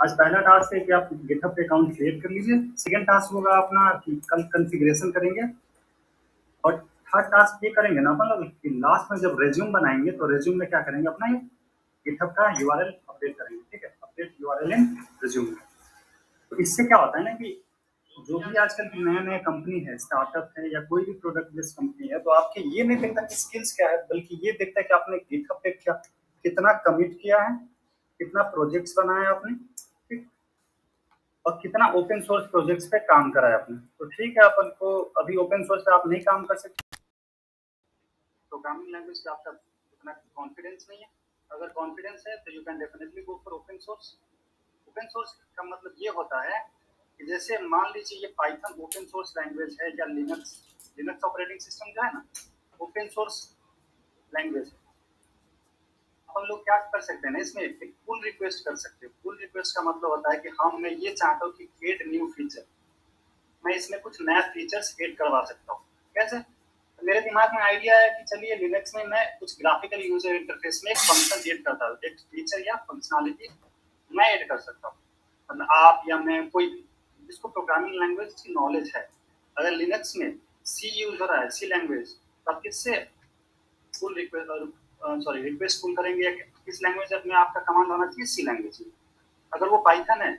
आज पहला टास्क है कि आप गिटहब पे अकाउंट क्रिएट कर लीजिए। सेकंड टास्क होगा अपना कि कल कॉन्फ़िगरेशन करेंगे, और थर्ड टास्क ये करेंगे ना अपन लोग कि लास्ट में जब रेज्यूम बनाएंगे तो रेज्यूम में क्या करेंगे, अपना ये गिटहब का यूआरएल अपडेट करेंगे। ठीक है, अपडेट यूआरएल इन रेज्यूम में। तो इससे क्या होता है ना कि जो भी आजकल की नए नए कंपनी है, स्टार्टअप है या कोई भी प्रोडक्ट बेस्ड कंपनी है, तो आपके ये नहीं देखता कि स्किल्स क्या है, बल्कि ये देखता है कि आपने गिटहब पे क्या कितना कमिट किया है, कितना प्रोजेक्ट्स बनाया है आपने, ठीक, और कितना ओपन सोर्स प्रोजेक्ट्स पे काम करा है आपने। तो ठीक है, अपन को अभी ओपन सोर्स पे आप नहीं काम कर सकते, प्रोग्रामिंग लैंग्वेज पे आपका उतना कॉन्फिडेंस नहीं है। अगर कॉन्फिडेंस है तो you can definitely go for open source. Open source का मतलब ये होता है कि जैसे मान लीजिए ये पाइथन ओपन सोर्स लैंग्वेज है, या लिनक्स लिनक्स ऑपरेटिंग सिस्टम जो है ना, ओपन सोर्स लैंग्वेज है। अपन लोग क्या कर सकते हैं ना, इसमें एक पुल रिक्वेस्ट कर सकते हैं। पुल रिक्वेस्ट का मतलब होता है कि हम मैं ये चाहता हूँ कि क्रिएट न्यू फीचर, मैं इसमें कुछ नया फीचर्स ऐड करवा सकता हूँ। कैसे? मेरे दिमाग में आइडिया है कि चलिए लिनक्स में मैं कुछ ग्राफिकल यूजर इंटरफेस में एक फंक्शन ऐड करता हूँ, एक फीचर या फंक्शनलिटी मैं ऐड कर सकता हूँ। मतलब आप या मैं, कोई जिसको प्रोग्रामिंग लैंग्वेज की नॉलेज है, अगर लिनक्स में सी यूज हो रहा है, सी लैंग्वेज, तो आप किससे फुल रिक्वेस्ट रिक्वेस्ट फुल करेंगे, या किस लैंग्वेज में आपका कमांड होना चाहिए? सी लैंग्वेज में। अगर वो पाइथन है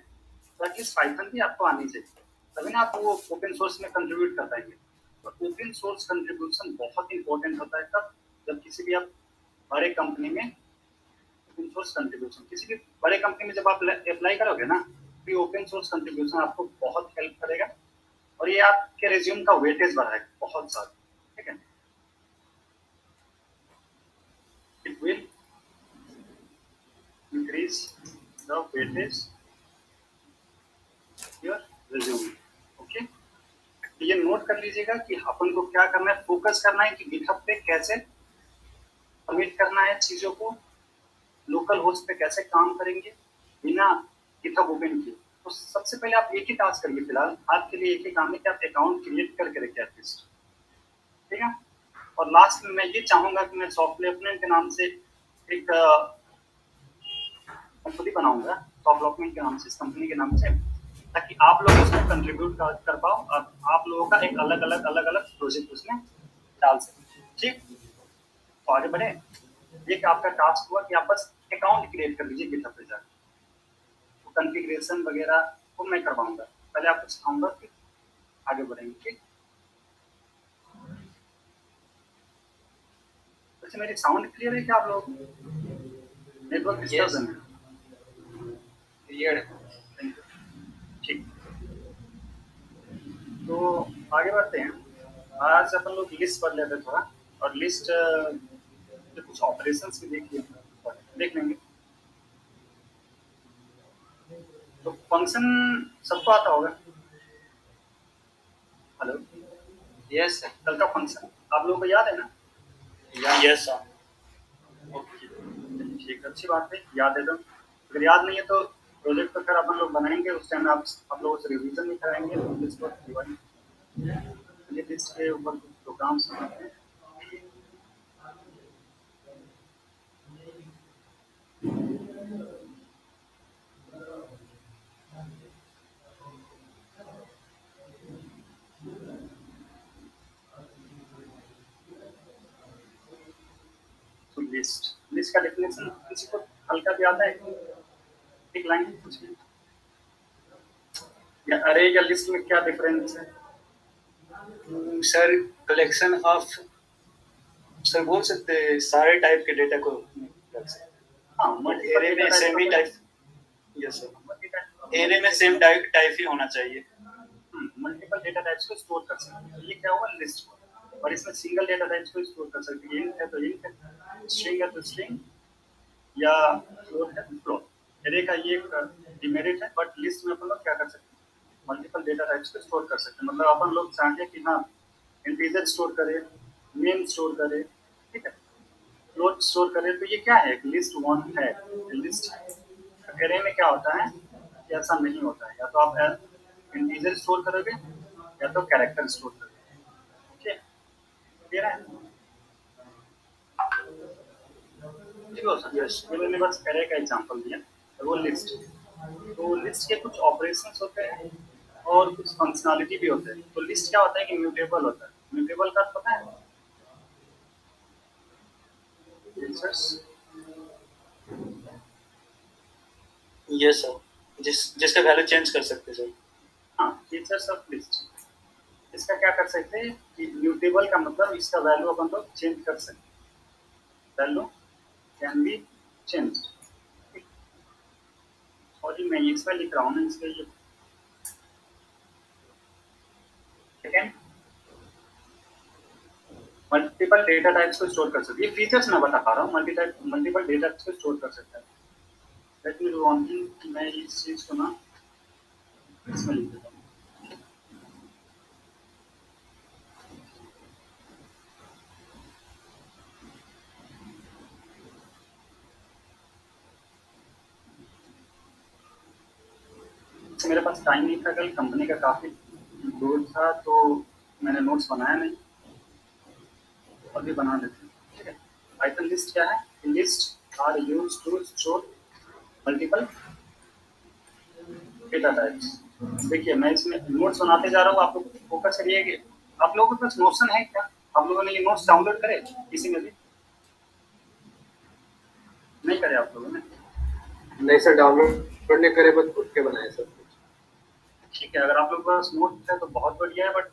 तो एटलीस्ट पाइथन भी आपको आनी चाहिए, तभी ना आप वो ओपन सोर्स में कंट्रीब्यूट कर पाएंगे। तो ओपन सोर्स कंट्रीब्यूशन बहुत इंपॉर्टेंट होता है तब जब किसी भी आप बड़े कंपनी में ओपन सोर्स कंट्रीब्यूशन, किसी भी बड़े कंपनी में जब आप अप्लाई करोगे ना, तो ओपन सोर्स कंट्रीब्यूशन आपको बहुत हेल्प करेगा, और ये आपके रिज्यूम का वेटेज बढ़ाएगा बहुत ज्यादा। ठीक है, it will increase the weightage your resume. Okay, तो ये नोट कर लीजिएगा कि अपन को क्या करना है, फोकस करना है कि गिटहब पे कैसे कमिट करना है चीजों को, लोकल होस्ट पे कैसे काम करेंगे बिना गिटहब ओपन किए। तो सबसे पहले आप एक ही टास्क करिए, फिलहाल आपके लिए एक ही काम है कि आप अकाउंट क्रिएट करके रखिए एटलीस्ट। ठीक है, और लास्ट में मैं ये चाहूंगा कि मैं सॉफ्टवेयर अपने के नाम से एक कंपनी बनाऊंगा, सॉफ्टवेयर के नाम से, इस कंपनी के नाम से, ताकि आप लोग उसमें कंट्रीब्यूट कर पाओ और आप लोगों का एक अलग अलग प्रोजेक्ट उसमें डाल सकें। ठीक, तो आगे बढ़े। ये कि आपका टास्क हुआ कि आप बस अकाउंट क्रिएट कर लीजिए गिटहब पे जाकर, तो कॉन्फ़िगरेशन वगैरह वो मैं करवाऊंगा, पहले आपको सिखाऊंगा कि आगे बढ़ेंगे। ठीक, वैसे मेरी साउंड क्लियर है क्या आप लोग? नेटवर्क डिस्टर्ब है? क्लियर है। ठीक, तो आगे बढ़ते हैं। आज अपन लोग लिस्ट पढ़ लेते थोड़ा, और लिस्ट में कुछ ऑपरेशंस भी देख लेंगे। तो फंक्शन सबको आता होगा। हेलो, यस सर, कल का फंक्शन आप लोगों को याद है ना? Yes sir. ओके, ठीक, अच्छी बात है, याद है। तो अगर याद नहीं है तो प्रोजेक्ट तो फिर अपन लोग बनाएंगे, उस टाइम आप लोगों से रिवीजन भी कराएंगे। तो लिस्ट के ऊपर कुछ प्रोग्राम्स बनाते हैं। तो लिस्ट का डेफिनेशन किसी को हल्का भी आता है? एक लाइन कुछ भी, या अरे या लिस्ट में क्या डिफरेंस है? सर कलेक्शन ऑफ, सर बोल सकते हैं सारे टाइप के डेटा को रख सकते हैं। हाँ, एरे में सेम ही टाइप, यस सर, एरे में सेम टाइप ही होना चाहिए। मल्टीपल डेटा टाइप्स को स्टोर कर सकते हैं, ये क्या हुआ लिस्ट, और इसमें सिंगल डेटा टाइप्स को स्टोर कर सकते हैं। इंट है तो इंट, स्ट्रिंग है तो स्ट्रिंग, या फ्लोट है तो फ्लोट। एरे का ये डिमेरिट है, बट लिस्ट में अपन लोग क्या कर सकते हैं, मल्टीपल डेटा टाइप्स को स्टोर कर सकते हैं। मतलब अपन लोग चाहें कि हाँ इंटीजर स्टोर करें, नेम स्टोर करें, ठीक है, फ्लोट स्टोर करें, तो ये क्या है, लिस्ट वन है, लिस्ट है। एरे में क्या होता है कि ऐसा नहीं होता है, या तो आप इंटीजर स्टोर करोगे या तो कैरेक्टर स्टोर करोगे। ठीक है, क्लियर है? ठीक हो सर, ये मैंने बस एरे का एग्जांपल दिया, वो लिस्ट। तो लिस्ट के कुछ ऑपरेशंस होते हैं और कुछ फंक्शनैलिटी भी होते हैं। तो लिस्ट क्या होता है कि म्यूटेबल होता है। म्यूटेबल का पता है? यस सर, जिसका वैल्यू चेंज कर सकते हैं सर। हाँ, फीचर्स ऑफ लिस्ट। इसका क्या कर सकते हैं कि म्यूटेबल का मतलब इसका वैल्यू अपन लोग चेंज कर सकते हैं। Value can B change. Sorry मैं इसमें लिख रहा हूँ ना, इसके लिए सेकेंड मल्टीपल डेटा टाइप्स को स्टोर कर सकते हैं। ये फीचर्स मैं बता पा रहा हूँ। मल्टीपल डेटा टाइप्स को स्टोर कर सकता है। Let me do one thing कि मैं इस चीज को ना इसमें लिख देता हूँ। मेरे पास टाइम नहीं था, कल कंपनी का काफी लोड था तो मैंने नोट्स बनाया नहीं, अभी बना देते हैं। ठीक है, पाइथन लिस्ट क्या है? List are used to store multiple data types. देखिए मैं इसमें नोट्स बनाते जा रहा हूँ, आप लोग फोकस करिए कि आप लोगों के पास नोशन है क्या? आप लोगों ने ये नोट्स डाउनलोड करे किसी ने भी? नहीं करे आप लोगों ने? नहीं सर, डाउनलोड नहीं करे, बस खुद के बनाए सर। ठीक है, अगर आप लोगों के पास नोट है तो बहुत बढ़िया है, बट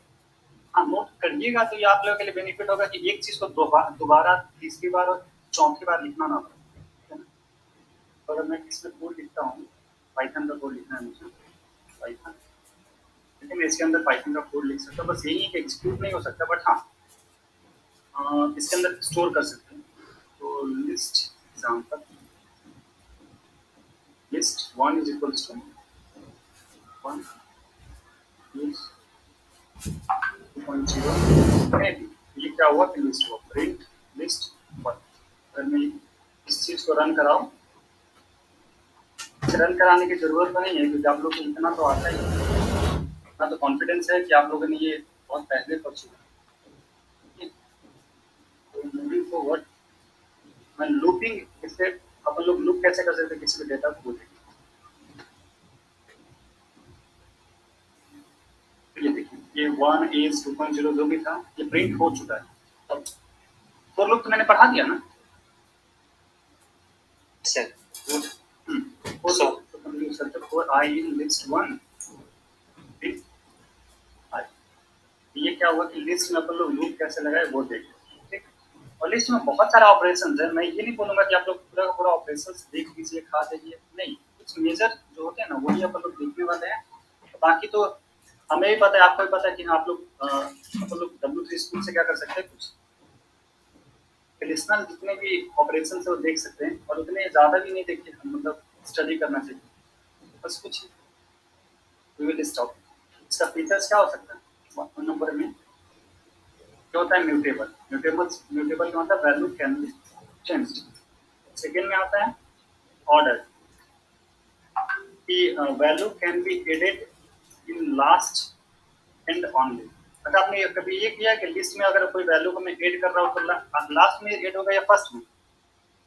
हाँ नोट करिएगा तो ये आप लोगों के लिए बेनिफिट होगा कि एक चीज को दोबारा तीसरी बार और चौथी बार लिखना ना पड़े। तो अगर मैं इसमें कोड लिखता हूँ, पाइथन का कोड लिखना है मुझे, पाइथन, लेकिन मैं इसके अंदर पाइथन का कोड लिख सकता हूँ। बस यही है कि एग्जीक्यूट नहीं हो सकता, बट हाँ इसके अंदर स्टोर कर सकते हैं। तो list example, list 1 is equals to 1 2.0। ये क्या हुआ कि लिस्ट हुआ, प्रिंट लिस्ट 1। अगर मैं इस चीज को रन कराऊं, रन कराने की जरूरत नहीं है क्योंकि आप लोग को इतना तो आता ही है, इतना तो कॉन्फिडेंस है कि आप लोगों ने ये बहुत पहले पढ़ चुका है। तो मूविंग फॉरवर्ड, मैं लूपिंग, इससे अपन लोग लूप कैसे कर सकते हैं किसी भी डेटा को देखें। ये देखिए, ये 1 इज 2.0 जो भी था ये प्रिंट हो चुका है। अब फॉर लूप तो मैंने पढ़ा दिया ना sir. For I in list 1, ये क्या हुआ कि लिस्ट में अपन लोग लूप कैसे लगाए वो देखें। ठीक, और लिस्ट में बहुत सारा ऑपरेशन है। मैं ये नहीं बोलूंगा कि आप लोग पूरा का पूरा ऑपरेशन देख लीजिए, खा जाइए, नहीं, कुछ मेजर जो होते हैं ना वही अपन लोग देखने वाले हैं। बाकी तो हमें भी पता है, आपको भी पता है कि आप लोग W3 स्कूल से क्या कर सकते हैं, कुछ रिलेशनल जितने भी ऑपरेशन है वो देख सकते हैं, और उतने ज़्यादा भी नहीं देखिए, मतलब स्टडी करना चाहिए, बस कुछ वी विल स्टॉप। इसका फीचर्स क्या हो सकता है? 1 नंबर में क्या होता है? म्यूटेबल। म्यूटेबल का मतलब value can be changed. Second में आता है ऑर्डर, कि value can be added in last end only. अच्छा, आपने कभी ये किया कि लिस्ट में अगर कोई वैल्यू को मैं ऐड कर रहा हूँ तो लास्ट में ऐड होगा या फर्स्ट में?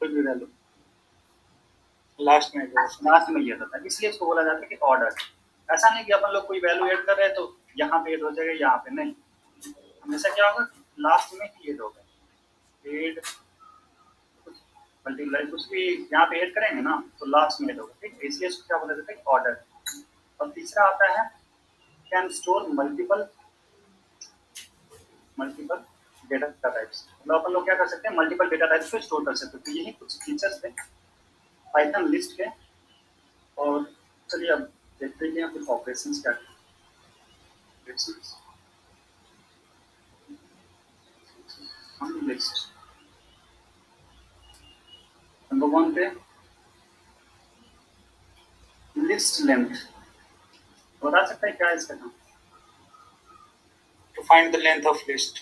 कोई भी वैल्यू लास्ट में ही आता था, इसलिए इसको बोला जाता है कि ऑर्डर। ऐसा नहीं कि अपन लोग कोई वैल्यू ऐड कर रहे हैं तो यहाँ पे ऐड हो जाएगा, यहाँ पे नहीं, हमेशा क्या होगा लास्ट में ही ऐड होगा। ऐड मल्टीप्लाई कुछ भी यहाँ पे ऐड करेंगे ना तो लास्ट में ऐड होगा। ठीक, इसलिए इसको क्या बोला जाता है? ऑर्डर। और तीसरा आता है can store multiple data types. मतलब अपन लोग क्या कर सकते हैं, मल्टीपल डेटा टाइप्स को स्टोर कर सकते हैं। तो यही कुछ फीचर्स थे पाइथन लिस्ट के। और चलिए अब देखते हैं कुछ ऑपरेशंस क्या है। लिस्ट नंबर 1 पे लिस्ट लेंथ, बता सकते हैं क्या है इसका नाम? To find the length of list.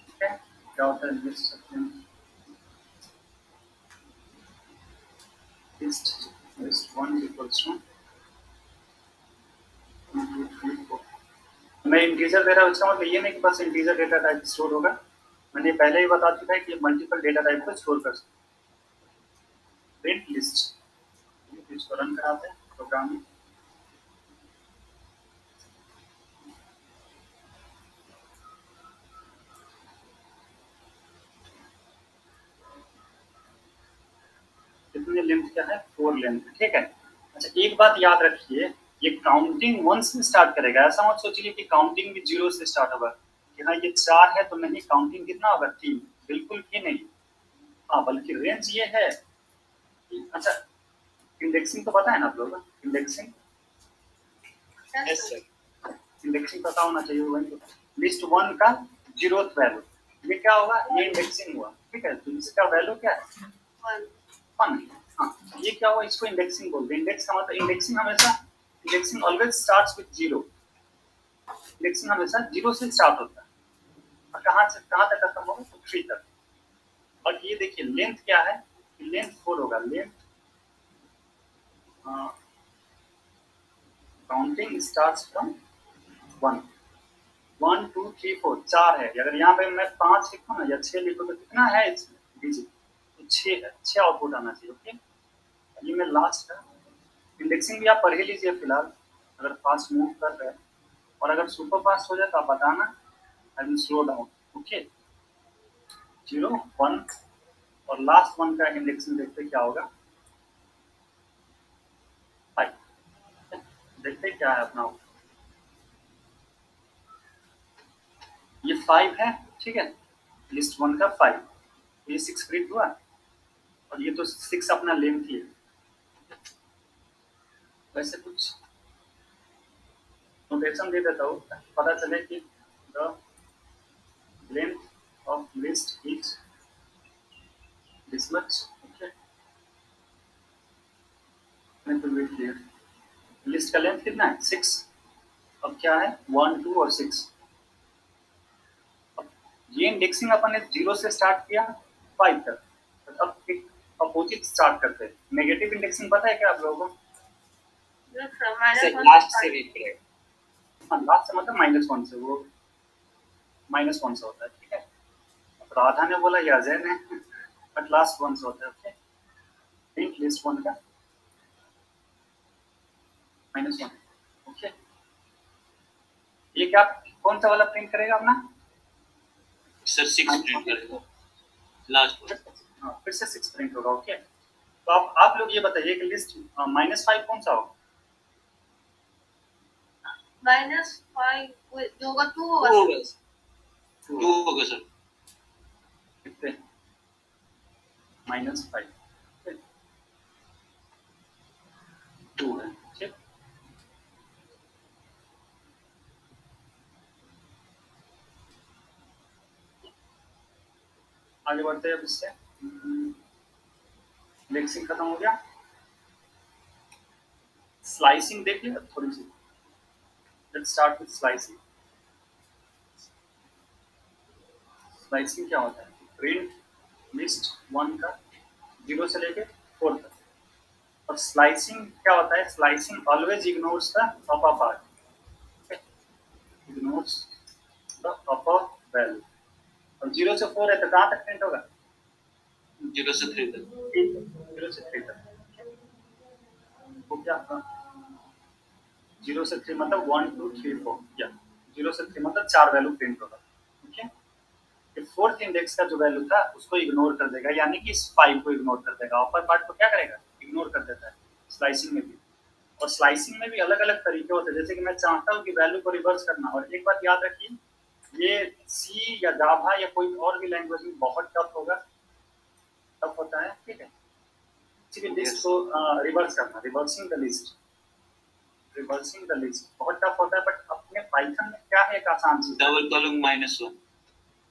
ठीक है, क्या होता है list length? List 1 equals to 1 2 3 4। मैं इंटीजर दे रहा हूँ, इसका मतलब ये नहीं कि बस इंटीजर डेटा टाइप स्टोर होगा। मैंने पहले ही बता चुका है कि मल्टीपल डेटा टाइप को स्टोर कर सकते हैं। प्रिंट लिस्ट, इसको रन कराते हैं प्रोग्राम में। कितनी लेंथ क्या है, 4 लेंथ, ठीक है। अच्छा एक बात याद रखिए, ये काउंटिंग 1 से स्टार्ट करेगा, ऐसा मत सोचिए कि काउंटिंग भी 0 से स्टार्ट होगा कि हाँ ये 4 है तो नहीं, काउंटिंग कितना होगा 3, बिल्कुल भी नहीं। हाँ बल्कि रेंज ये है कि अच्छा इंडेक्सिंग तो पता है ना आप लोग, इंडेक्सिंग इंडेक्सिंग पता होना चाहिए। लिस्ट 1 का 0th वैल्यू, ये क्या होगा, ये इंडेक्सिंग हुआ, ठीक है। तो इसका वैल्यू क्या है 1। हाँ ये क्या हुआ, इसको इंडेक्सिंग बोलते हैं। इंडेक्स का मतलब इंडेक्सिंग हमेशा, indexing always starts with 0, indexing हमेशा 0 से स्टार्ट होता है और कहाँ से कहाँ तक खत्म होगा, तो 3 तक। और ये देखिए लेंथ क्या है, लेंथ 4 होगा, लेंथ काउंटिंग स्टार्ट्स फ्रॉम 1, 1 2 3 4, 4 है। अगर यहाँ पे मैं 5 लिखूँ ना या 6 लिखूँ तो कितना है इसमें डिजिट, तो 6 है, 6 आउटपुट आना चाहिए। ओके ये मैं लास्ट है। इंडेक्सिंग भी आप पढ़ ही लीजिए फिलहाल, अगर फास्ट मूव कर रहे हैं, और अगर सुपर फास्ट हो जाए तो आप बताना, I will slow down. Okay 0 1 और लास्ट 1 का इंडेक्सिंग देखते क्या होगा 5, देखते क्या है अपना, ये 5 है, ठीक है। लिस्ट 1 का 5, ये 6 प्रिंट हुआ और ये तो 6 अपना लेंथ ही है। वैसे कुछ नोटेशन दे देता हूँ, पता चले कि the length of list is this much. Okay clear, list का लेंथ कितना है 6, अब क्या है 1 2 और 6। अब ये इंडेक्सिंग अपन ने 0 से स्टार्ट किया 5 तक, तो अब एक अपोजिट स्टार्ट करते हैं। नेगेटिव इंडेक्सिंग पता है क्या आप लोगों को, लास्ट से रीड करेगा। हाँ लास्ट से मतलब -1 से, वो -1 से होता है, ठीक है। तो राधा ने बोला या अजय ने, बट लास्ट 1 से होता है। ओके प्रिंट लिस्ट 1 का -1। ओके ये क्या कौन सा वाला प्रिंट करेगा अपना सर 6 प्रिंट करेगा लास्ट। हाँ फिर से 6 प्रिंट होगा। ओके तो आप लोग ये बताइए कि लिस्ट -5 कौन सा होगा, -5 जो होगा 2 होगा, 2 होगा सर, कितने -5 2 है, ठीक। आगे बढ़ते हैं अब इससे। मिक्सिंग खत्म हो गया, स्लाइसिंग देखिए थोड़ी सी। Let's start with slicing. Slicing क्या होता है, प्रिंट लिस्ट 1 का 0 से लेके 4 तक। और स्लाइसिंग क्या होता है, slicing always ignores the upper part, ignores the upper value. और 0 से 4 है तो कहाँ तक प्रिंट होगा 0 से 3 तक, 0 से 3 तक। वो क्या 0 से 3 मतलब 1 2 3 4, या 0 से 3 मतलब 4 वैल्यू प्रिंट होगा। ठीक है, ये फोर्थ इंडेक्स का जो वैल्यू था उसको इग्नोर कर देगा, यानी कि इस 5 को इग्नोर कर देगा। अपर पार्ट को क्या करेगा, इग्नोर कर देता है। स्लाइसिंग में भी, और स्लाइसिंग में भी अलग अलग तरीके होते हैं। जैसे कि मैं चाहता हूँ कि वैल्यू को रिवर्स करना, और एक बात याद रखिए, ये सी या जावा या कोई और भी लैंग्वेज में बहुत टफ होगा, टफ होता है। ठीक है, किसी भी लिस्ट को रिवर्स करना, reversing the list, reversing the list बहुत टफ होता है। बट अपने पाइथन में क्या है, एक आसान चीज, डबल कॉलम -1।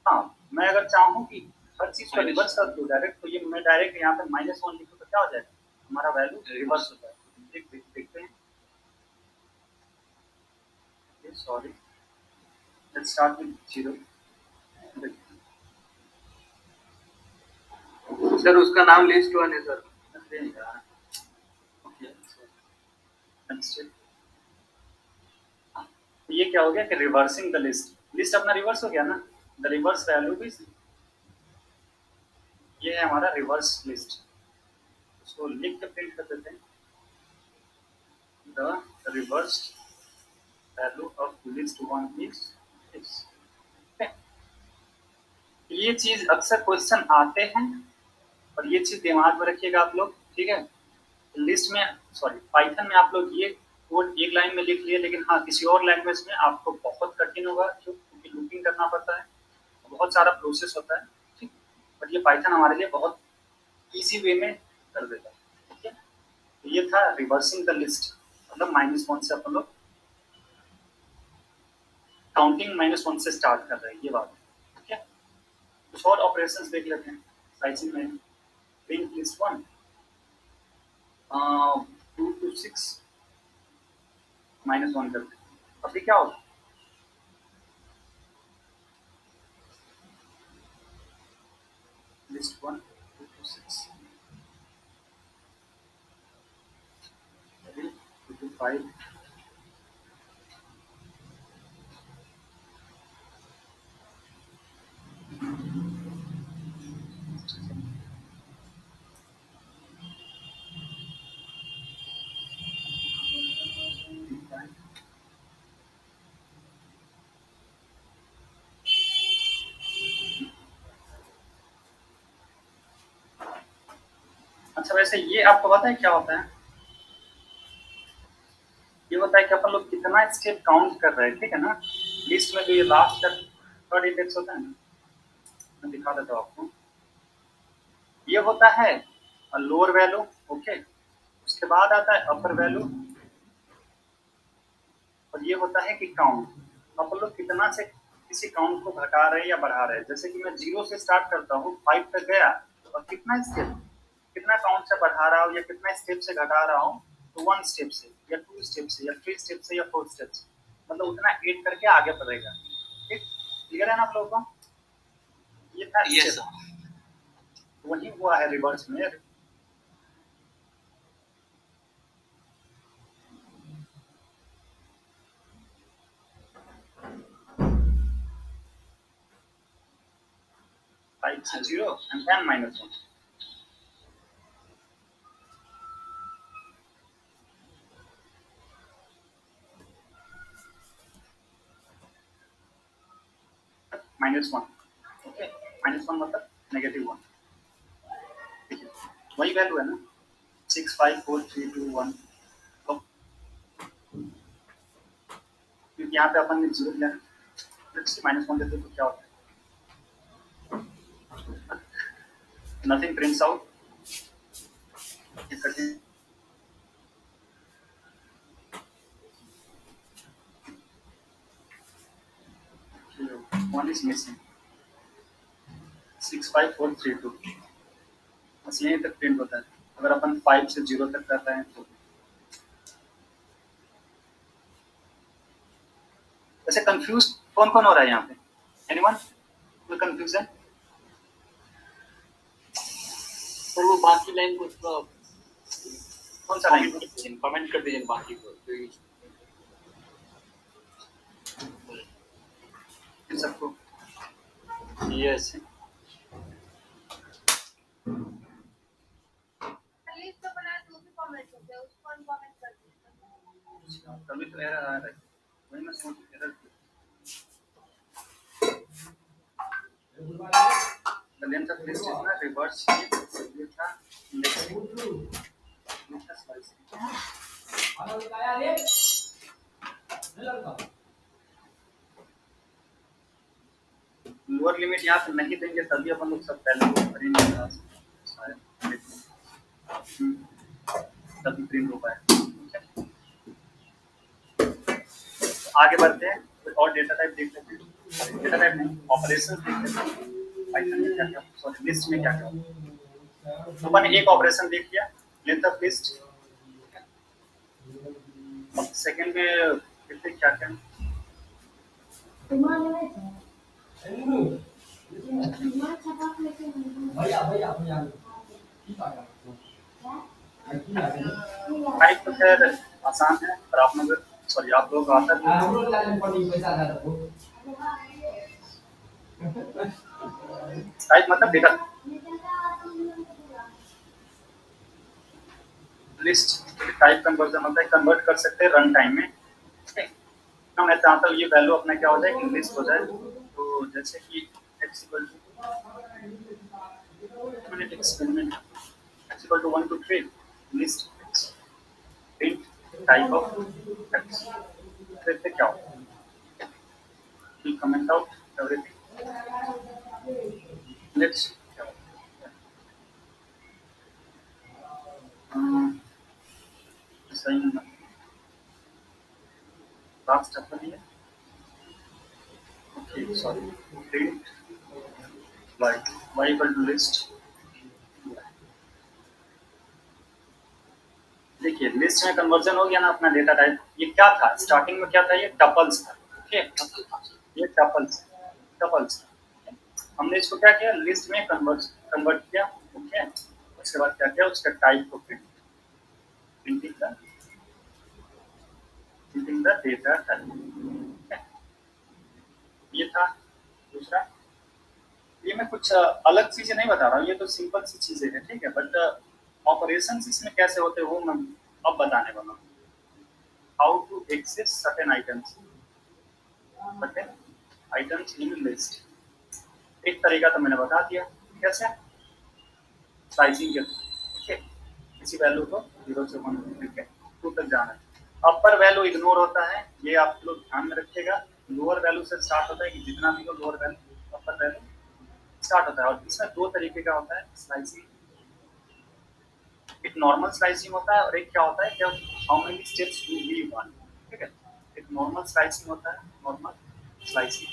हाँ, मैं अगर चाहूँ कि हर चीज को रिवर्स कर दूं डायरेक्ट, तो ये मैं डायरेक्ट यहाँ पे -1 लिखूँ तो क्या हो जाएगा, हमारा वैल्यू रिवर्स होता है। देखते हैं, sorry, let's start with 0। Sir उसका नाम लिस्ट 1 है सर। ये क्या हो गया कि रिवर्सिंग द लिस्ट, लिस्ट अपना रिवर्स हो गया ना। द रिवर्स वैल्यू भी, ये है हमारा रिवर्स लिस्ट, उसको लिख के प्रिंट कर देते हैं। reversed value of list 1 is this। ये चीज अक्सर क्वेश्चन आते हैं और ये चीज दिमाग में रखिएगा आप लोग, ठीक है। लिस्ट में पाइथन में आप लोग ये कोड एक लाइन में लिख लिए, लेकिन हाँ किसी और लैंग्वेज में आपको बहुत कठिन होगा क्योंकि लूपिंग करना पड़ता है, बहुत सारा प्रोसेस होता है, ठीक। बट ये पाइथन हमारे लिए बहुत इजी वे में कर देता है, ठीक है। तो ये था रिवर्सिंग द लिस्ट, मतलब -1 से अपन लोग काउंटिंग -1 से स्टार्ट कर रहे हैं, ये बात, ठीक है। कुछ और ऑपरेशंस देख लेते हैं साइजिंग में। प्रिंट लिस्ट 1 2 to 6 -1 करते हैं, अभी क्या होगा? लिस्ट 1 2 to 6 2 to 5 अच्छा, वैसे ये आपको पता है क्या होता है? ये होता है कि अपन लोग कितना स्टेप काउंट कर रहे हैं, ठीक है ना। लिस्ट में जो ये लास्ट का थर्ड इंडेक्स होता है ना, मैं दिखा देता हूँ आपको। ये होता है लोअर वैल्यू, ओके। उसके बाद आता है अपर वैल्यू और ये होता है कि काउंट। अपन लोग कितना से किसी काउंट को घटा रहे हैं या बढ़ा रहे हैं। जैसे कि मैं 0 से स्टार्ट करता हूँ, 5 तक गया और कितना स्टेप, कितना काउंट से बढ़ा रहा हूँ या कितना स्टेप से घटा रहा हूँ, तो 1 स्टेप से या 2 स्टेप से या 3 स्टेप से या 4 स्टेप से, मतलब उतना ऐड करके आगे बढ़ेगा, ठीक। क्लियर है ना आप लोगों को? ये था यस, वही हुआ है रिवर्स में। -0 and then -1। -1, ओके। -1 मतलब -1, ठीक है। वही वैल्यू है ना, 6 5 4 3 2 1। तो क्योंकि यहाँ पे अपन ने 0 लिया, -1 देते तो क्या होता है? Nothing prints out. One is missing। 6 5 4 3 2 बस यहीं तक प्रिंट होता है। अगर अपन 5 से 0 तक कर रहे हैं तो वैसे कंफ्यूज कौन कौन हो रहा है यहाँ पे? एनीवन? कोई कंफ्यूजन? सर वो बाकी लाइन को कौन सा लाइन? कमेंट कर दीजिए बाकी को। इन सबको यस, लिस्ट तो बनाया तो भी कमेंट होते हैं, उसको अनकमेंट कर दीजिए। तभी तो एरर आ रहा है, वही मैं सोच error. The length of list is not reverse, ये था इंडेक्स। लोअर लिमिट यहाँ पे नहीं देंगे तभी अपन लोग सब पहले वो करेंगे, तभी प्रिंट हो पाए। आगे बढ़ते हैं, और डेटा टाइप देख लेते हैं। डेटा टाइप नहीं, ऑपरेशंस देख लेते हैं पाइथन में क्या क्या, सॉरी लिस्ट में क्या क्या। तो अपन एक ऑपरेशन देख लिया, लेंथ ऑफ लिस्ट। सेकंड में देखते क्या क्या। टाइप तो खैर आसान है, पर आप लोग सॉरी आप लोग आता है टाइप मतलब डेटा लिस्ट टाइप कन्वर्जन होता है, कन्वर्ट कर सकते हैं रन टाइम में। मैं चाहता हूँ ये वैल्यू अपना क्या हो जाए कि लिस्ट हो जाए। तो जैसे कि x experiment x = 1 to 3 list print type of x, फिर से क्या होगा कि कमेंट आउट एवरीथिंग लेट्स सही लास्ट अपन है okay sorry print y equal to list। देखिए लिस्ट में कन्वर्जन हो गया ना अपना डेटा टाइप। ये क्या था स्टार्टिंग में, क्या था ये टपल्स था। ठीक ये टपल्स हमने इसको क्या किया लिस्ट में कन्वर्ट किया। ओके उसके बाद क्या किया उसका टाइप को प्रिंटिंग द डेटा टाइप। ये था दूसरा। ये मैं कुछ अलग चीजें नहीं बता रहा हूँ, ये तो सिंपल सी चीजें हैं। ठीक है बट ऑपरेशंस इसमें कैसे होते हैं वो मैं अब बताने वाला हूँ। How to access certain items in list. एक तरीका तो मैंने बता दिया कैसे स्लाइसिंग के। ओके किसी वैल्यू को 0 से 1 2 तक जाना है। अपर वैल्यू इग्नोर होता है, ये आप लोग ध्यान में रखिएगा। लोअर वैल्यू से स्टार्ट होता है कि जितना भी हो लोअर वैल्यू अपर वैल्यू स्टार्ट होता है। और इसमें दो तरीके का होता है स्लाइसिंग। एक नॉर्मल स्लाइसिंग होता है और एक क्या होता है कि how many steps do we want. ठीक है एक नॉर्मल स्लाइसिंग होता है, नॉर्मल स्लाइसिंग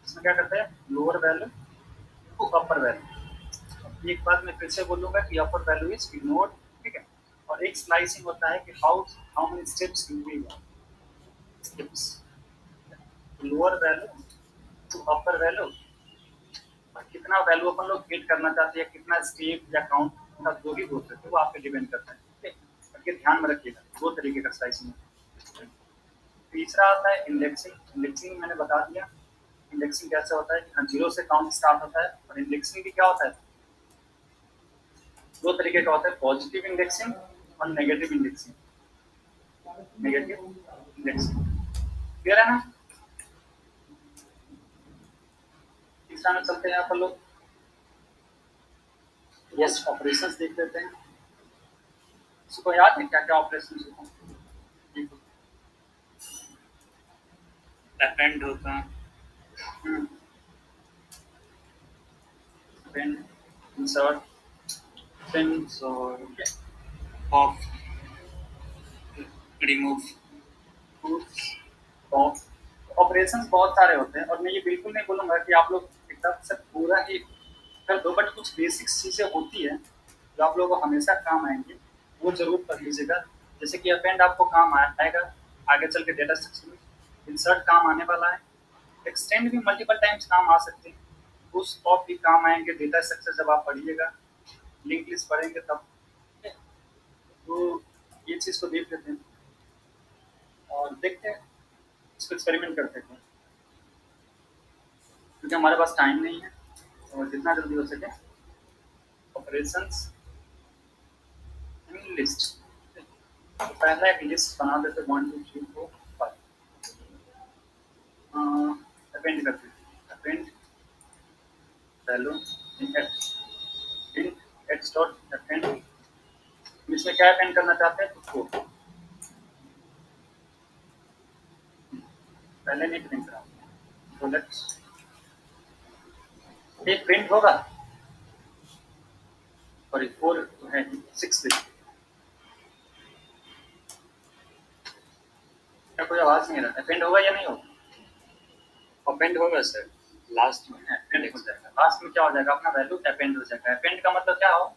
इसमें क्या करते हैं lower value to upper value. एक बात मैं फिर से बोलूंगा कि अपर वैल्यू इज इग्नोर्ड। ठीक है और एक स्लाइसिंग होता है कि how many steps do we want. Steps lower value to upper value और कितना वैल्यू अपन लोग गेट करना चाहते हैं, कितना स्टेप या काउंट का जो भी बोल सकते हैं वो आप पे डिपेंड करता है। ठीक है ध्यान में रखिएगा दो तरीके का स्लाइसिंग है। तीसरा आता है इंडेक्सिंग। इंडेक्सिंग मैंने बता दिया इंडेक्सिंग कैसे होता है कि 0 से काउंट स्टार्ट होता है। और इंडेक्सिंग भी क्या होता है दो तरीके का होता है पॉजिटिव इंडेक्सिंग और नेगेटिव इंडेक्सिंग। क्लियर है ना। तीसरा में चलते हैं अपन लोग यस ऑपरेशंस देख लेते हैं। इसको याद है क्या क्या ऑपरेशंस होते हैं। अपेंड होता है अपेंड इंसर्ट पिंस और पॉप रिमूव पॉप। ऑपरेशंस बहुत सारे होते हैं और मैं ये बिल्कुल नहीं बोलूँगा कि आप लोग एकदम से पूरा ही कर दो बट कुछ बेसिक्स चीज़ें होती है जो आप लोगों को हमेशा काम आएंगे वो जरूर कर लीजिएगा। जैसे कि अपेंड आपको काम आएगा आगे चल के डेटा स्ट्रक्चर में। इंसर्ट काम आने वाला है। एक्सटेंड भी मल्टीपल टाइम्स काम आ सकते हैं। उस पॉप भी काम आएंगे डेटा स्ट्रक्चर जब आप पढ़िएगा लिंक लिस्ट पढ़ेंगे तब। तो ये चीज़ को देख लेते हैं और देखते हैं इसको एक्सपेरिमेंट करते हैं क्योंकि हमारे पास टाइम नहीं है और जितना जल्दी हो सके ऑपरेशंस इन लिस्ट। तो पहला एक लिस्ट बना देते 1 2 3 4 5 अपेंड करते हैं। Append value in x dot append. इसमें क्या अपेंड करना चाहते हैं उसको पहले नहीं प्रिंट करा तो लेट्स एक प्रिंट होगा सॉरी 4 है 6 पे क्या कोई आवाज नहीं आ रहा। अपेंड होगा या नहीं होगा। अपेंड होगा सर लास्ट में अपेंड हो जाएगा। लास्ट में क्या हो जाएगा अपना वैल्यू अपेंड हो जाएगा। अपेंड का मतलब क्या हो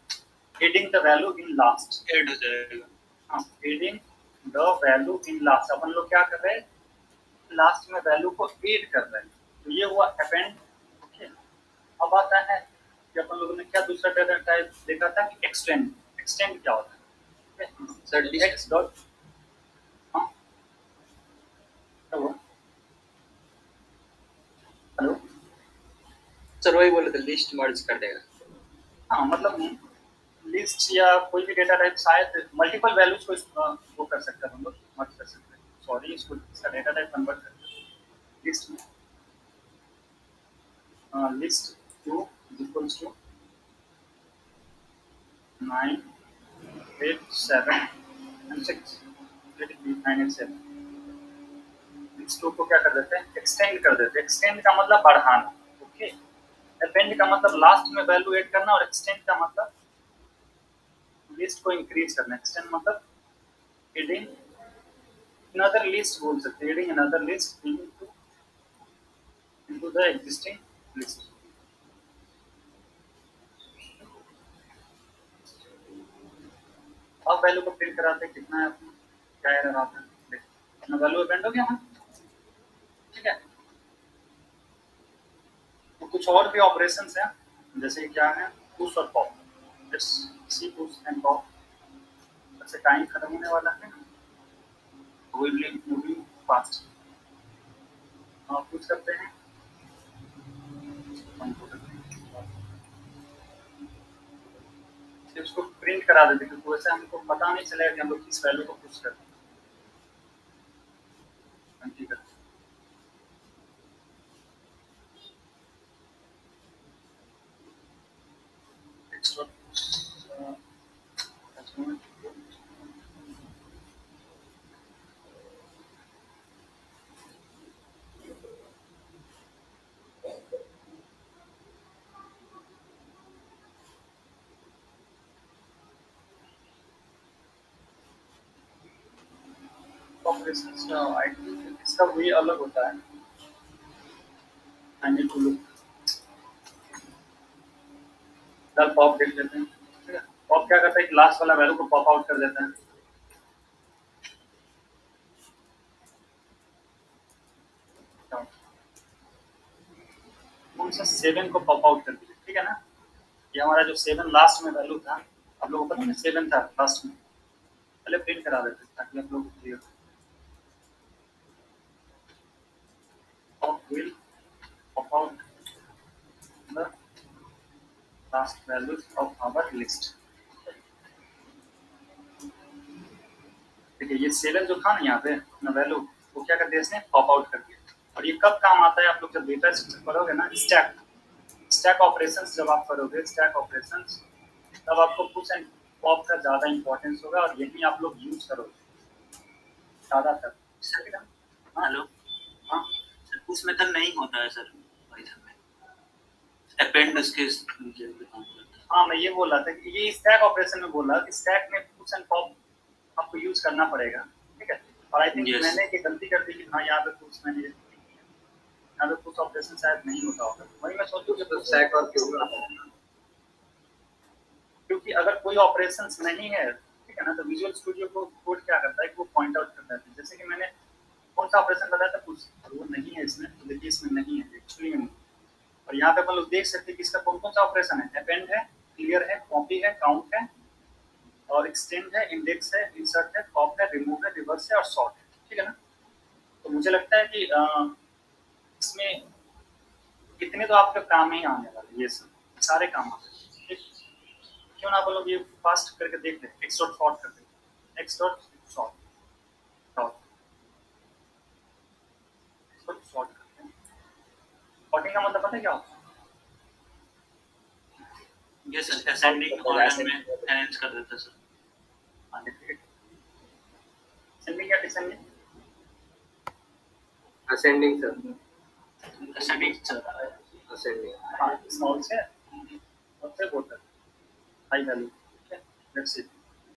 adding the value in last. Add हो जाएगा। हाँ adding the value in last. अपन लोग क्या कर रहे हैं लास्ट में वैल्यू को एड कर रहे हैं तो ये हुआ अपेंड। ओके अब आता है कि अपन लोगों ने क्या दूसरा डेटा टाइप देखा था कि एक्सटेंड। एक्सटेंड क्या होता है sir x dot hello sir वही बोले थे लिस्ट मर्ज कर देगा। हाँ मतलब लिस्ट या कोई भी डेटा टाइप शायद मल्टीपल वैल्यूज को वो कर सकते हैं हम लोग, मर्ज कर सकते हैं, सॉरी इसको इसका डेटा टाइप कन्वर्ट करते हैं लिस्ट में। List 2 equals to 9 8 7 and 6 9 8 7। इस 2 को क्या कर देते हैं, एक्सटेंड कर देते हैं। एक्सटेंड का मतलब बढ़ाना, ओके। अपेंड का मतलब लास्ट में वैल्यू ऐड करना, और एक्सटेंड का मतलब लिस्ट को इंक्रीज करना। एक्सटेंड मतलब एडिंग another list बोल सकते हैं, adding another list into the existing list। अब वैल्यू को प्रिंट कराते हैं, कितना है अपना, क्या एरर आता है, अपना वैल्यू अपेंड हो गया ना, ठीक है। तो कुछ और भी ऑपरेशंस हैं, जैसे क्या है पुश और pop. Let's see push and pop. वैसे टाइम खत्म होने वाला है, we will be moving fast. आप पुश करते हैं, उसको प्रिंट करा देते हैं, क्योंकि वैसे हमको पता नहीं चलेगा कि हम लोग किस वैल्यू को पुश करते हैं, ठीक है। आई थिंक इसका वे अलग होता है। I need to look. चल पॉप देख लेते हैं, ठीक है। पॉप क्या करता है कि लास्ट वाला वैल्यू को पॉप आउट कर देता है। कौन सा 7 को पॉप आउट कर दिया, ठीक है ना। ये हमारा जो 7 लास्ट में वैल्यू था, आप लोगों को पता है 7 था लास्ट में, पहले प्रिंट करा देते ताकि आप लोगों को क्लियर हो। Pop will pop out the last values of our list। ठीक है, ये 7 जो था ना यहाँ पे ना वैल्यू, वो क्या कर दिया इसने, पॉप आउट कर दिया। और ये कब काम आता है, आप लोग जब डेटा स्ट्रक्चर करोगे ना, स्टैक ऑपरेशंस जब आप करोगे, स्टैक ऑपरेशंस, तब आपको पुश एंड पॉप का ज़्यादा इंपॉर्टेंस होगा, और यही आप लोग यूज करोगे ज़्यादातर। हेलो, हाँ सर पुश मेथड नहीं होता है सर पाइथन में, अपेंड उसके नीचे काम करता है। हाँ, मैं ये बोल रहा था कि ये स्टैक ऑपरेशन में बोल रहा कि स्टैक में पुश एंड पॉप आपको यूज करना पड़ेगा, ठीक है। और आई थिंक मैंने ये गलती कर दी कि हाँ यहाँ पे पुश मैंने यहाँ पे पुश ऑपरेशन शायद नहीं होता होगा, वही मैं सोचूं कि तो स्टैक और क्यों करना पड़ेगा, क्योंकि अगर कोई ऑपरेशंस नहीं है, ठीक है ना, तो विजुअल स्टूडियो को कोड क्या करता है कि वो पॉइंट आउट करता है। जैसे कि मैंने कौन सा ऑपरेशन बताया था, पुश, वो नहीं है इसमें, तो देखिए इसमें नहीं है एक्चुअली में। और यहाँ पे अपन लोग देख सकते हैं कि इसका कौन कौन सा ऑपरेशन है, अपेंड है, क्लियर है, कॉपी है, काउंट है, और एक्सटेंड है, इंडेक्स है, इंसर्ट है, पॉप है, रिमूव है, रिवर्स है और सॉर्ट है, ठीक है ना। तो मुझे लगता है कि इसमें कितने तो आपके काम ही आने वाले, ये सब सारे काम आते हैं, ठीक। क्यों ना बोलो, ये फास्ट करके देख लें, एक्स डॉट सॉर्ट करते हैं, एक्स डॉट सॉर्ट सॉर्ट करते हैं। सॉर्टिंग का मतलब पता है क्या होता है? ये सर असेंडिंग ऑर्डर में अरेंज कर देता है सर। हाँ देखिए, असेंडिंग या descending? Ascending sir, ascending sir, ascending. हाँ, स्मॉल से और से बोलते हैं हाई वैल्यू, ठीक है। Let's see.